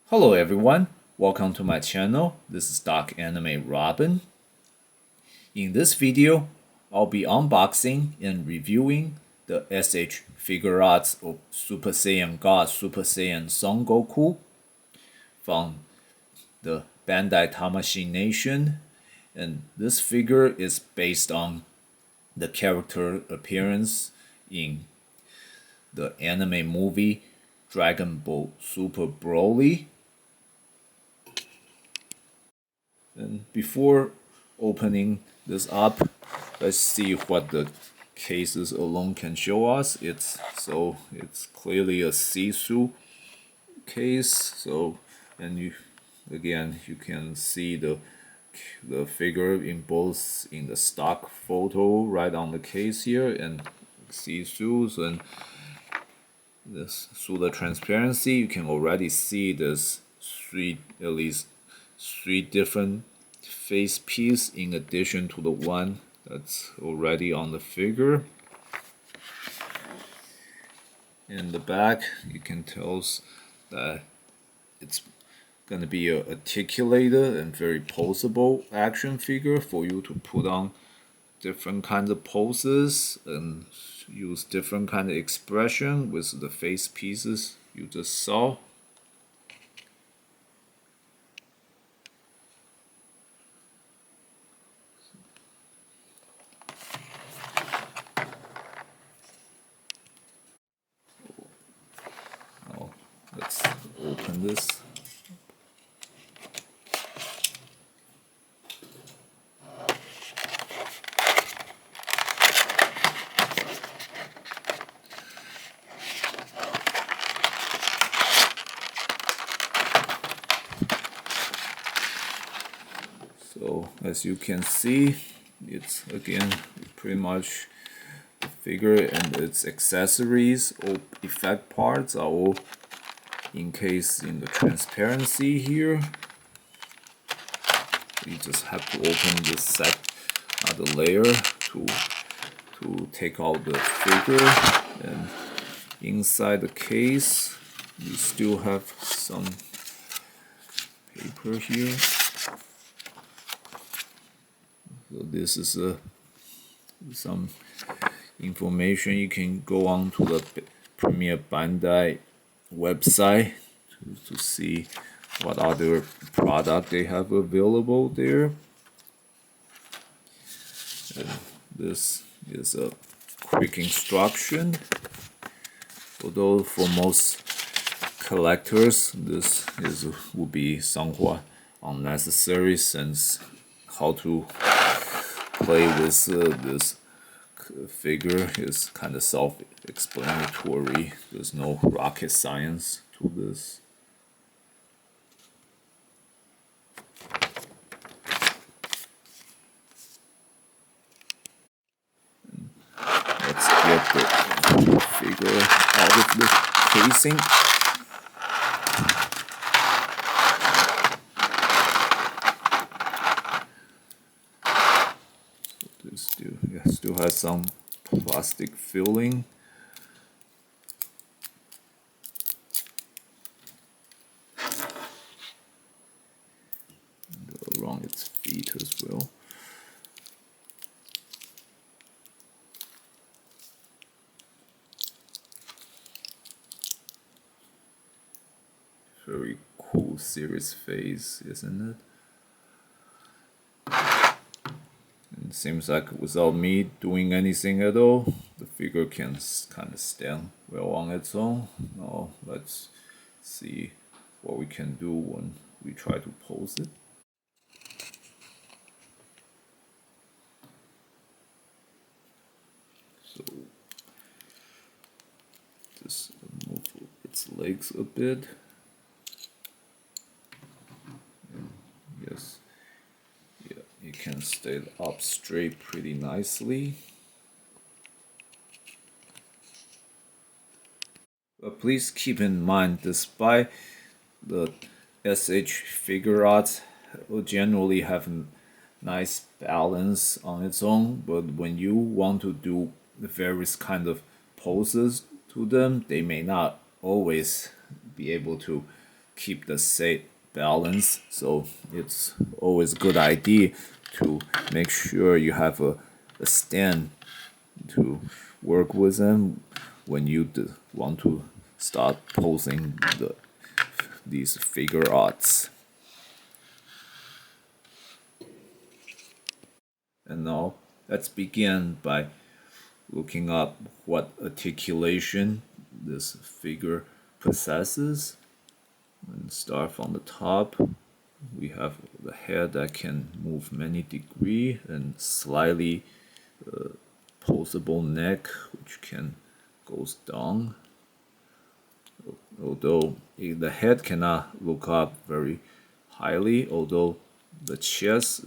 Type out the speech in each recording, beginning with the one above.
Hello everyone, welcome to my channel. This is Dark Anime Robin. In this video, I'll be unboxing and reviewing the FIguarts of Super Saiyan God Super Saiyan Son Goku from the Bandai Tamashii Nation, and this figure is based on the character appearance in the anime movie Dragon Ball Super Broly. And before opening this up, let's see what the cases alone can show us. It's clearly a see-through case. So, and you can see the figure in the stock photo right on the case here, and see-through. And this, through the transparency, you can already see there's at least three different face piece in addition to the one that's already on the figure. In the back, you can tell that it's going to be an articulated and very poseable action figure for you to put on different kinds of poses and use different kind of expression with the face pieces you just saw. Let's open this. So as you can see, it's again pretty much the figure and its accessories or effect parts are all encased in the transparency here. You just have to open this the layer to take out the figure, and inside the case you still have some paper here. So this is some information. You can go on to the Premier Bandai website to see what other product they have available there. And this is a quick instruction. Although for most collectors this will be somewhat unnecessary, since how to play with this figure is kind of self-explanatory. There's no rocket science to this. Let's get the figure out of the casing. Still has some plastic filling. And around its feet as well. Very cool serious face, isn't it? It seems like without me doing anything at all, the figure can kind of stand well on its own. Now let's see what we can do when we try to pose it. So just move its legs a bit. And yes. You can stay up straight pretty nicely. But please keep in mind, despite the FIguarts will generally have a nice balance on its own, but when you want to do the various kind of poses to them, they may not always be able to keep the same balance. So it's always a good idea to make sure you have a stand to work with them when you want to start posing these figure arts. And now let's begin by looking up what articulation this figure possesses. And start from the top. We have the head that can move many degrees and slightly posable neck, which can goes down. Although the head cannot look up very highly, although the chest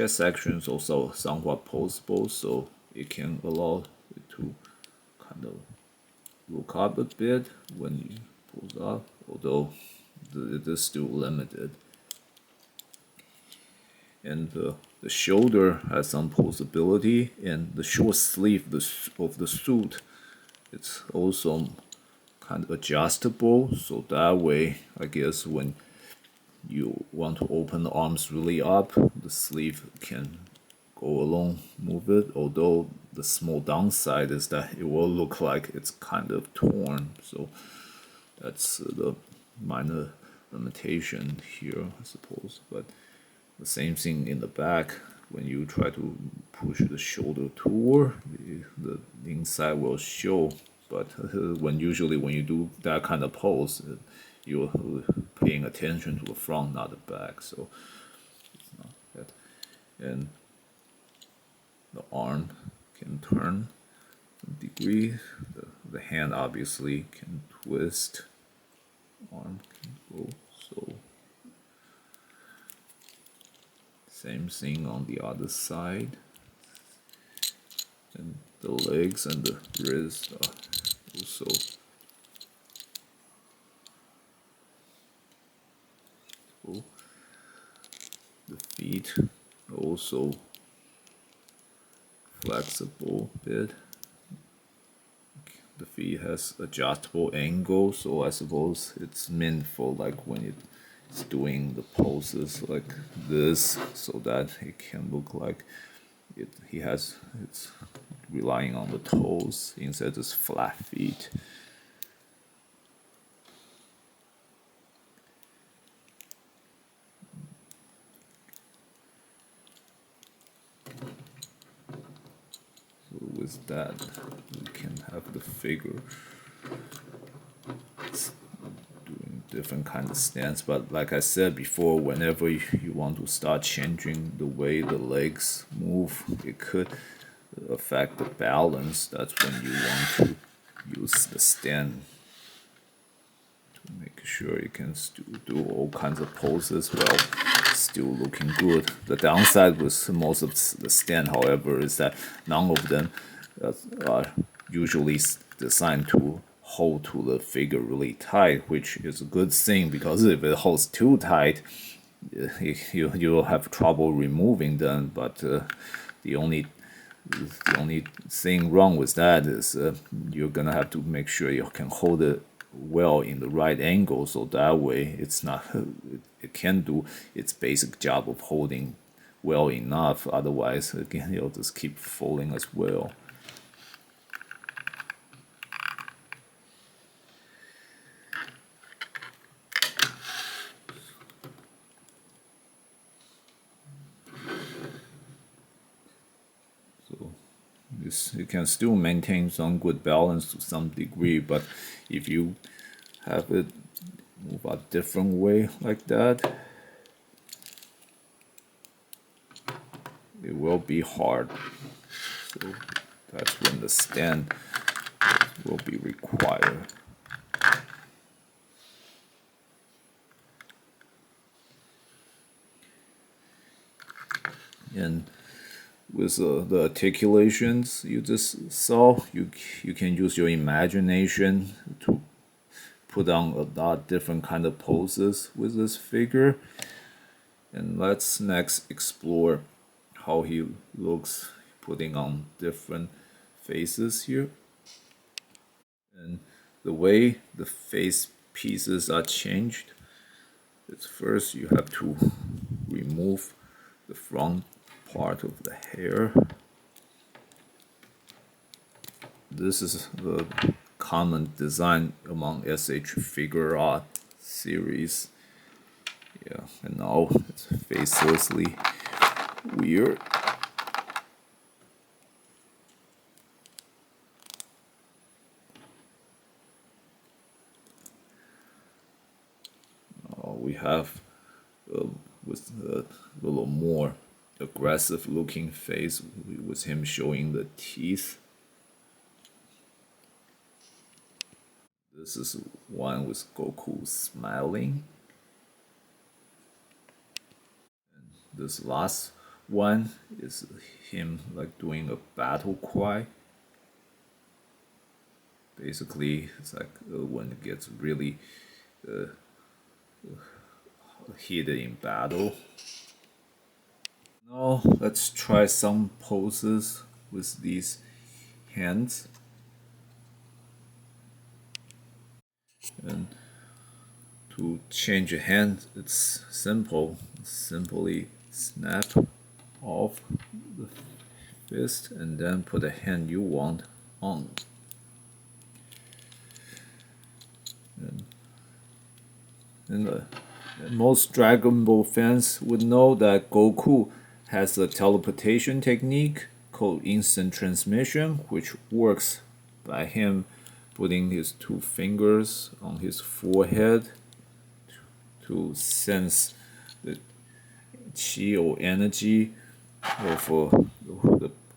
section is also somewhat posable, so it can allow it to kind of look up a bit when you pull up, although it is still limited. And the shoulder has some posability, and the short sleeve of the suit, it's also kind of adjustable, so that way I guess when you want to open the arms really up, the sleeve can go along, move it, although the small downside is that it will look like it's kind of torn, so that's the minor limitation here, I suppose. But the same thing in the back, when you try to push the shoulder toward, the inside will show, but usually when you do that kind of pose, you're paying attention to the front, not the back, so it's not that. And the arm can turn a degree, the hand obviously can twist, arm can go, so same thing on the other side. And the legs and the wrist are also the feet also flexible bit. The feet has adjustable angle, so I suppose it's meant for like when it's doing the poses like this, so that it can look like it's relying on the toes instead of just flat feet. With that, we can have the figure doing different kind of stance. But like I said before, whenever you want to start changing the way the legs move, it could affect the balance. That's when you want to use the stand to make sure you can still do all kinds of poses while still looking good. The downside with most of the stand, however, is that none of them are usually designed to hold to the figure really tight, which is a good thing, because if it holds too tight, you'll have trouble removing them. But the only thing wrong with that is you're gonna have to make sure you can hold it well in the right angle, so that way it can do its basic job of holding well enough. Otherwise, again, it'll just keep falling as well. You can still maintain some good balance to some degree, but if you have it move a different way like that, it will be hard. So that's when the stand will be required. And with the articulations you just saw, you can use your imagination to put on a lot of different kind of poses with this figure. And let's next explore how he looks putting on different faces here. And the way the face pieces are changed. It's first you have to remove the front part of the hair. This is the common design among FIguarts series. Yeah, and now it's facelessly weird. Now we have with a little more aggressive looking face with him showing the teeth. This is one with Goku smiling. And this last one is him like doing a battle cry. Basically, it's like when it gets really heated in battle. Now let's try some poses with these hands. And to change a hand, it's simple. Simply snap off the fist and then put the hand you want on. And most Dragon Ball fans would know that Goku has a teleportation technique called instant transmission, which works by him putting his two fingers on his forehead to sense the chi or energy of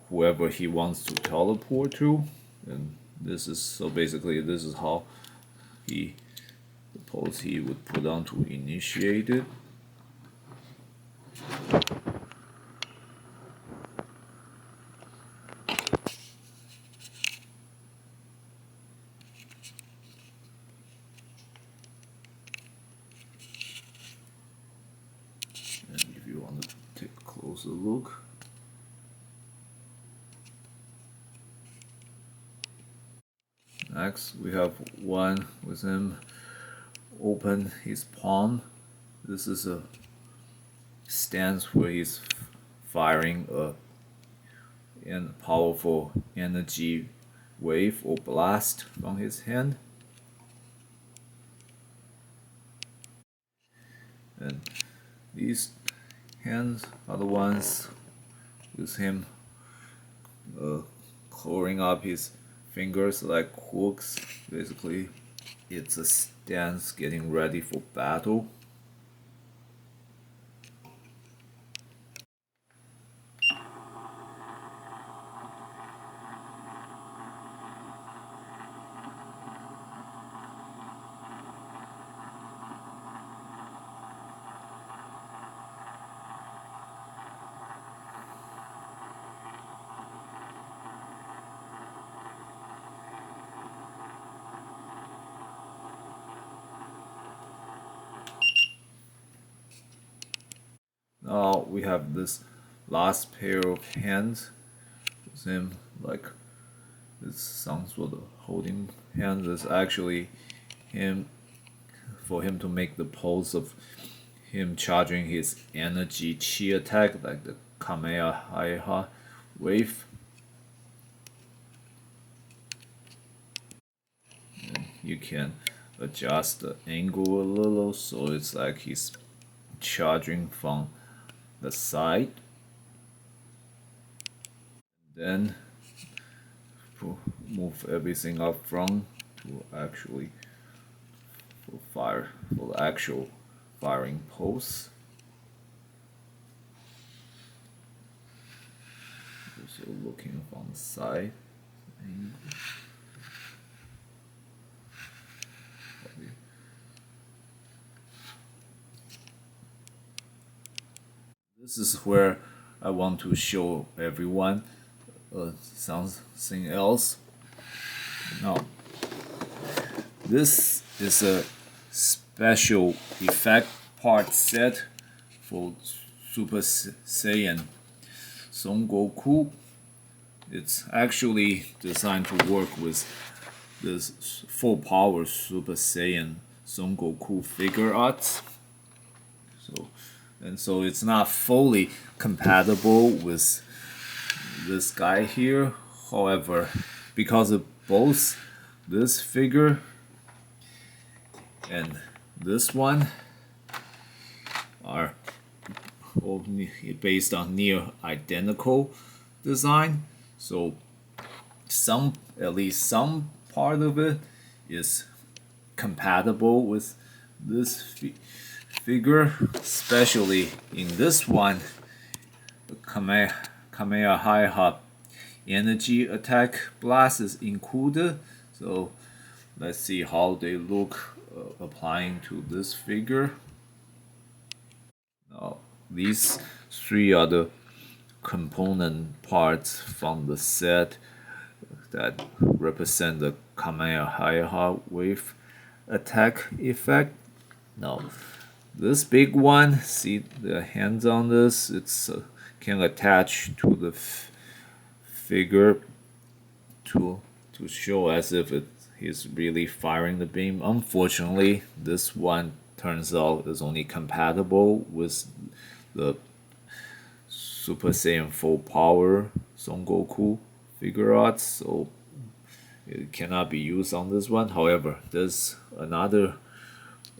whoever he wants to teleport to. And this is so basically this is how the pose he would put on to initiate it. And if you want to take a closer look, next we have one with him open his palm. This is a stance where he's firing a powerful energy wave or blast from his hand. And these hands are the ones with him covering up his fingers like hooks. Basically, it's a stance getting ready for battle. Now we have this last pair of hands with him like this some sort of holding hands. Is actually him for him to make the pose of him charging his energy chi attack like the Kamehameha wave. And you can adjust the angle a little so it's like he's charging from the side. Then move everything up front to actually for the actual firing pose. Also looking from the side angle. This is where I want to show everyone something else. Now, this is a special effect part set for Super Saiyan Son Goku. It's actually designed to work with this full power Super Saiyan Son Goku FIguarts. So it's not fully compatible with this guy here. However, because of both this figure and this one are based on near identical design, so at least some part of it is compatible with this figure, especially in this one, the Kamehameha energy attack blast is included. So let's see how they look applying to this figure. Now these three are the component parts from the set that represent the Kamehameha wave attack effect. Now this big one, see the hands on this, it's can attach to the figure to show as if he's really firing the beam. Unfortunately, this one turns out is only compatible with the Super Saiyan full power Son Goku FIguarts, so it cannot be used on this one. However, there's another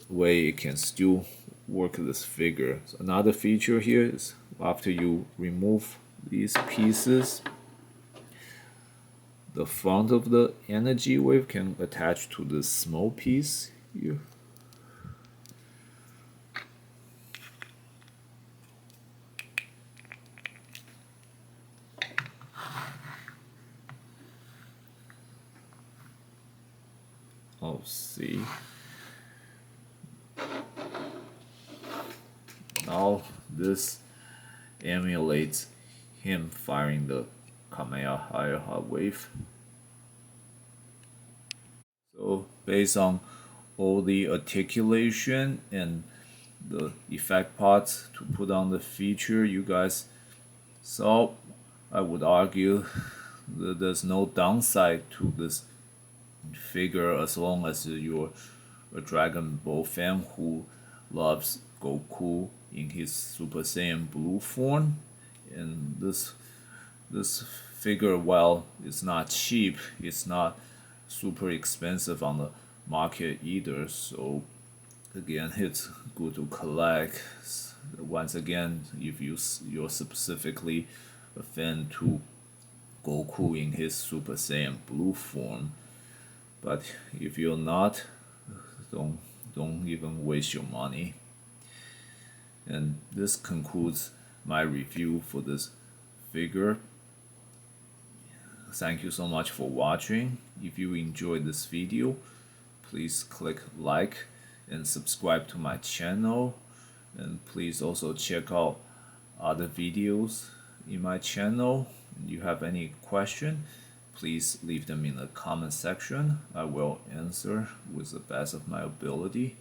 way it can still work this figure. So another feature here is after you remove these pieces, the front of the energy wave can attach to this small piece here. Oh, see. Now this emulates him firing the Kamehameha wave. So based on all the articulation and the effect parts to put on the feature you guys saw, I would argue that there's no downside to this figure as long as you're a Dragon Ball fan who loves Goku in his Super Saiyan blue form. And this figure, while it's not cheap, it's not super expensive on the market either, so again it's good to collect. Once again, if you're specifically a fan to Goku in his Super Saiyan blue form. But if you're not, don't even waste your money. And this concludes my review for this figure. Thank you so much for watching. If you enjoyed this video, please click like and subscribe to my channel. And please also check out other videos in my channel. If you have any question, please leave them in the comment section. I will answer with the best of my ability.